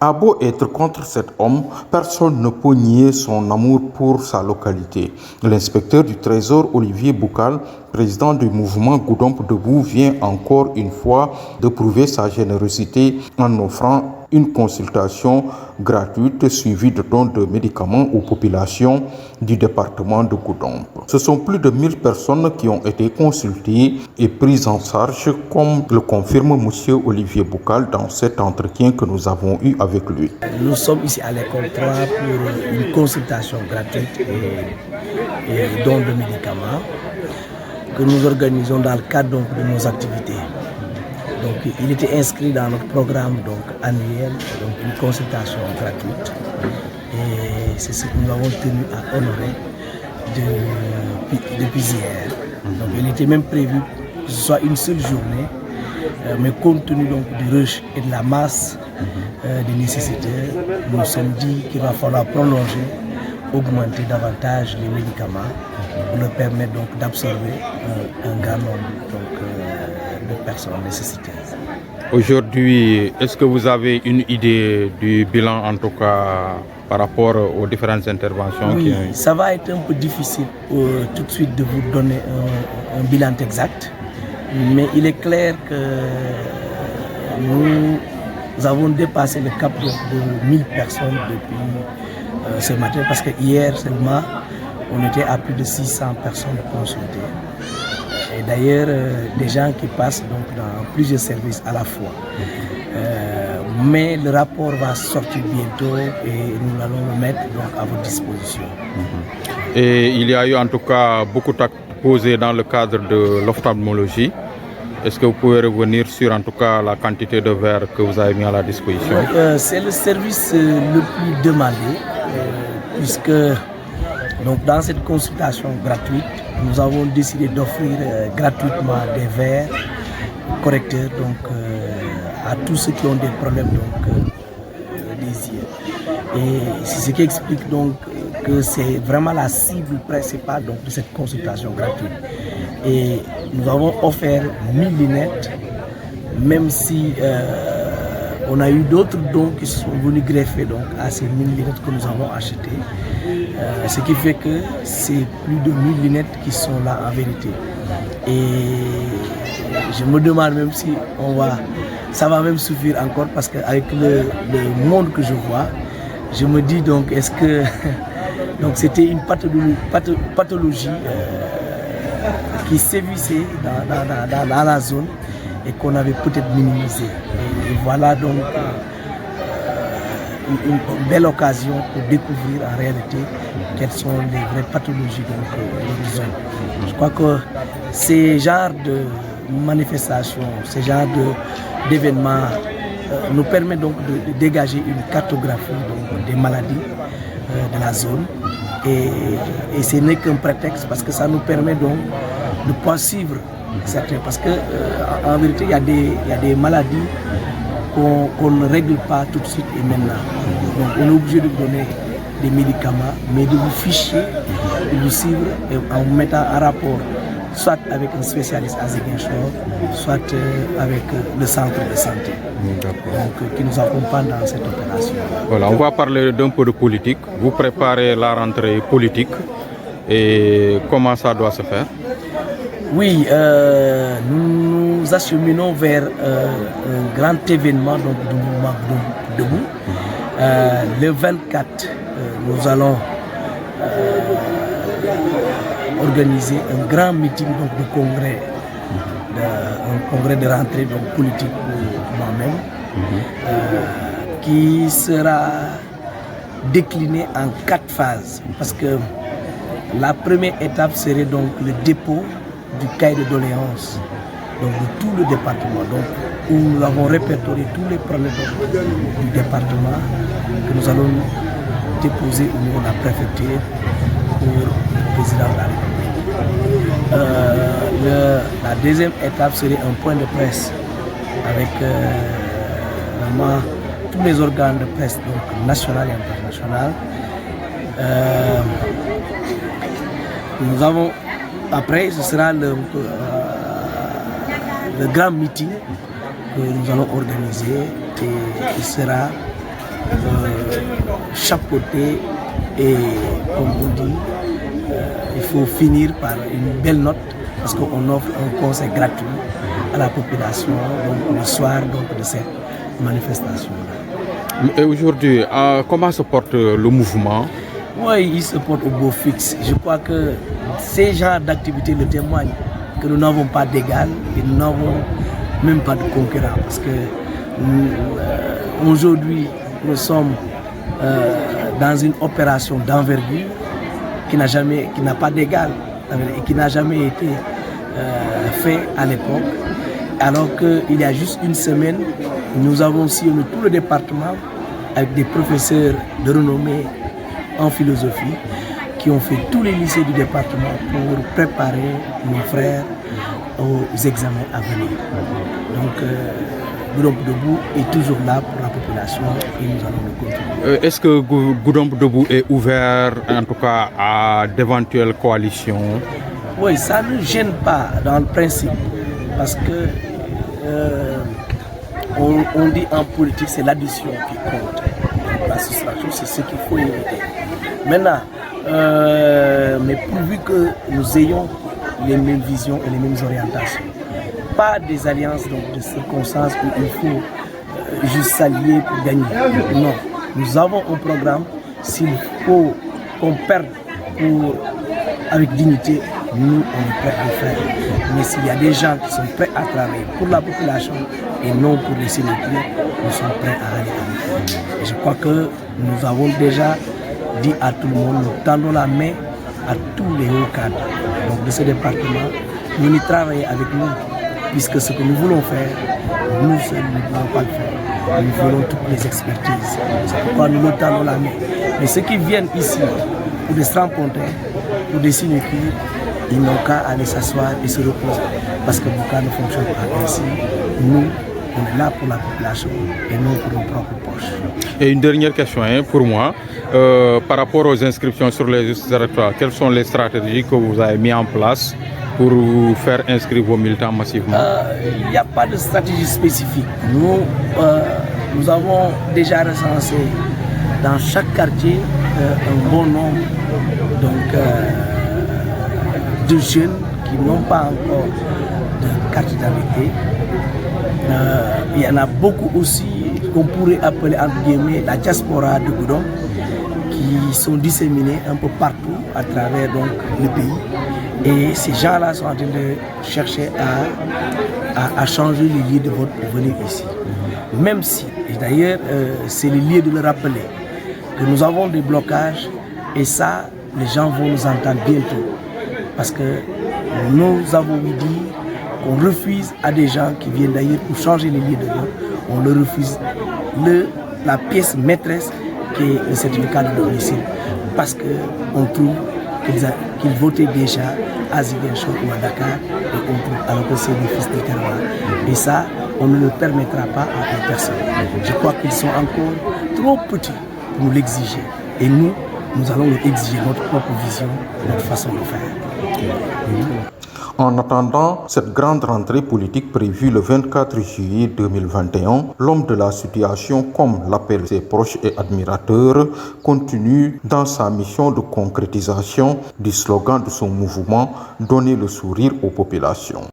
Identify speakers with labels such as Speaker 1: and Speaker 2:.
Speaker 1: A beau être contre cet homme, personne ne peut nier son amour pour sa localité. L'inspecteur du Trésor, Olivier Boucal, président du mouvement Goudomp Debout, vient encore une fois de prouver sa générosité en offrant une consultation gratuite suivie de dons de médicaments aux populations du département de Goudomp. Ce sont plus de 1000 personnes qui ont été consultées et prises en charge, comme le confirme M. Olivier Boucal dans cet entretien que nous avons eu avec lui.
Speaker 2: Nous sommes ici à l'école 3 pour une consultation gratuite et don de médicaments que nous organisons dans le cadre donc, de nos activités. Donc, il était inscrit dans notre programme donc, annuel, donc une consultation gratuite. Et c'est ce que nous avons tenu à honorer depuis hier. Donc, il était même prévu que ce soit une seule journée, mais compte tenu donc, du rush et de la masse des nécessitaires, nous nous sommes dit qu'il va falloir prolonger, augmenter davantage les médicaments pour leur permettre donc d'absorber un grand nombre de personnes nécessiteuses.
Speaker 1: Aujourd'hui, est-ce que vous avez une idée du bilan, en tout cas par rapport aux différentes interventions?
Speaker 2: Oui, ça va être un peu difficile tout de suite de vous donner un bilan exact, mais il est clair que nous avons dépassé le cap de 1000 personnes depuis ce matin, parce que hier seulement, on était à plus de 600 personnes consultées. Et d'ailleurs, des gens qui passent donc dans plusieurs services à la fois. Mais le rapport va sortir bientôt et nous allons le mettre donc à votre disposition.
Speaker 1: Et il y a eu en tout cas beaucoup d'actes posés dans le cadre de l'ophtalmologie. Est-ce que vous pouvez revenir sur en tout cas la quantité de verres que vous avez mis à la disposition?
Speaker 2: C'est le service le plus demandé, puisque donc, dans cette consultation gratuite, nous avons décidé d'offrir gratuitement des verres correcteurs donc, à tous ceux qui ont des problèmes des yeux. Et c'est ce qui explique donc que c'est vraiment la cible principale donc, de cette consultation gratuite. Et nous avons offert 1000 lunettes, même si on a eu d'autres dons qui sont venus greffer donc, à ces 1000 lunettes que nous avons achetées. Ce qui fait que c'est plus de 1000 lunettes qui sont là en vérité. Et je me demande même si ça va même suffire encore, parce qu'avec le monde que je vois, je me dis donc est-ce que donc c'était une pathologie qui sévissait dans la zone et qu'on avait peut-être minimisé. Et voilà donc une belle occasion pour découvrir en réalité quelles sont les vraies pathologies de la zone. Je crois que ces genres de manifestations, ces genres d'événements nous permettent donc de dégager une cartographie donc, des maladies de la zone. Et ce n'est qu'un prétexte, parce que ça nous permet donc de pouvoir suivre certains. Parce qu'en vérité, il y a des maladies qu'on ne règle pas tout de suite et maintenant. Donc on est obligé de vous donner des médicaments, mais de vous ficher, de vous suivre en vous mettant en rapport soit avec un spécialiste à Ziguinchor, soit avec le centre de santé donc, qui nous accompagne dans cette opération.
Speaker 1: Voilà, on va parler d'un peu de politique. Vous préparez la rentrée politique et comment ça doit se faire?
Speaker 2: Oui, nous acheminons vers un grand événement donc, du mouvement Debout. Le 24, nous allons organiser un grand meeting donc, de congrès, un congrès de rentrée donc, politique pour moi-même, qui sera décliné en 4 phases. Parce que la première étape serait donc le dépôt du cahier de doléances donc de tout le département, donc, où nous avons répertorié tous les problèmes du département que nous allons déposer au niveau de la préfecture pour le président de la République. La deuxième étape serait un point de presse avec vraiment tous les organes de presse donc, national et international. Nous avons après, ce sera le grand meeting que nous allons organiser et qui sera chapeauter et, comme on dit, il faut finir par une belle note parce qu'on offre un conseil gratuit à la population donc, le soir donc, de cette manifestation-là.
Speaker 1: Et aujourd'hui, comment se porte le mouvement?
Speaker 2: Oui, il se porte au beau fixe. Je crois que ces genres d'activités le témoignent, que nous n'avons pas d'égal et nous n'avons même pas de concurrent. Parce que aujourd'hui, nous sommes dans une opération d'envergure qui n'a pas d'égal et qui n'a jamais été fait à l'époque. Alors qu'il y a juste une semaine, nous avons sillonné tout le département avec des professeurs de renommée en philosophie qui ont fait tous les lycées du département pour préparer nos frères aux examens à venir. Donc, Goudomp Debout est toujours là pour la population et nous allons le continuer.
Speaker 1: Est-ce que Goudomp Debout est ouvert en tout cas à d'éventuelles coalitions?
Speaker 2: Oui, ça ne gêne pas dans le principe parce que on dit en politique c'est l'addition qui compte. La soustraction, c'est ce qu'il faut éviter. Maintenant, mais pourvu que nous ayons les mêmes visions et les mêmes orientations, pas des alliances donc, de circonstances où il faut juste s'allier pour gagner. Non, nous avons un programme. S'il faut qu'on perde avec dignité, nous, on est prêts à le faire. Mais s'il y a des gens qui sont prêts à travailler pour la population et non pour laisser les pieds, nous sommes prêts à aller avec eux. Et je crois que nous avons déjà dit à tout le monde, nous tendons la main à tous les hauts cadres donc de ce département, nous y travaillons avec nous, puisque ce que nous voulons faire, nous seuls ne pouvons pas le faire. Nous voulons toutes les expertises. C'est pourquoi nous nous tendons la main. Mais ceux qui viennent ici pour des strapontins, pour des sinecures, ils n'ont qu'à aller s'asseoir et se reposer. Parce que Bouka ne fonctionne pas ainsi. Nous, on est là pour la population et non pour nos propres poches.
Speaker 1: Et une dernière question pour moi. Par rapport aux inscriptions sur les listes électorales, quelles sont les stratégies que vous avez mises en place pour faire inscrire vos militants massivement?
Speaker 2: Il n'y a pas de stratégie spécifique. Nous avons déjà recensé dans chaque quartier un bon nombre de jeunes qui n'ont pas encore de carte d'identité. Il y en a beaucoup aussi qu'on pourrait appeler entre guillemets la diaspora de Goudomp qui sont disséminés un peu partout à travers donc, le pays. Et ces gens-là sont en train de chercher à changer les lieux de vote pour venir ici. Même si, et d'ailleurs, c'est le lieu de le rappeler, que nous avons des blocages et ça, les gens vont nous entendre bientôt. Parce que nous avons dit qu'on refuse à des gens qui viennent d'ailleurs pour changer les lieux de vote, on leur refuse la pièce maîtresse qui est le certificat de domicile. Parce qu'on trouve qu'ils votaient déjà à Ziguinchor ou à Dakar et on trouve alors que c'est des fils de terroir. Et ça, on ne le permettra pas à une personne. Je crois qu'ils sont encore trop petits pour nous l'exiger. Et nous allons leur exiger notre propre vision, notre façon de faire.
Speaker 1: En attendant cette grande rentrée politique prévue le 24 juillet 2021, l'homme de la situation, comme l'appellent ses proches et admirateurs, continue dans sa mission de concrétisation du slogan de son mouvement « Donner le sourire aux populations ».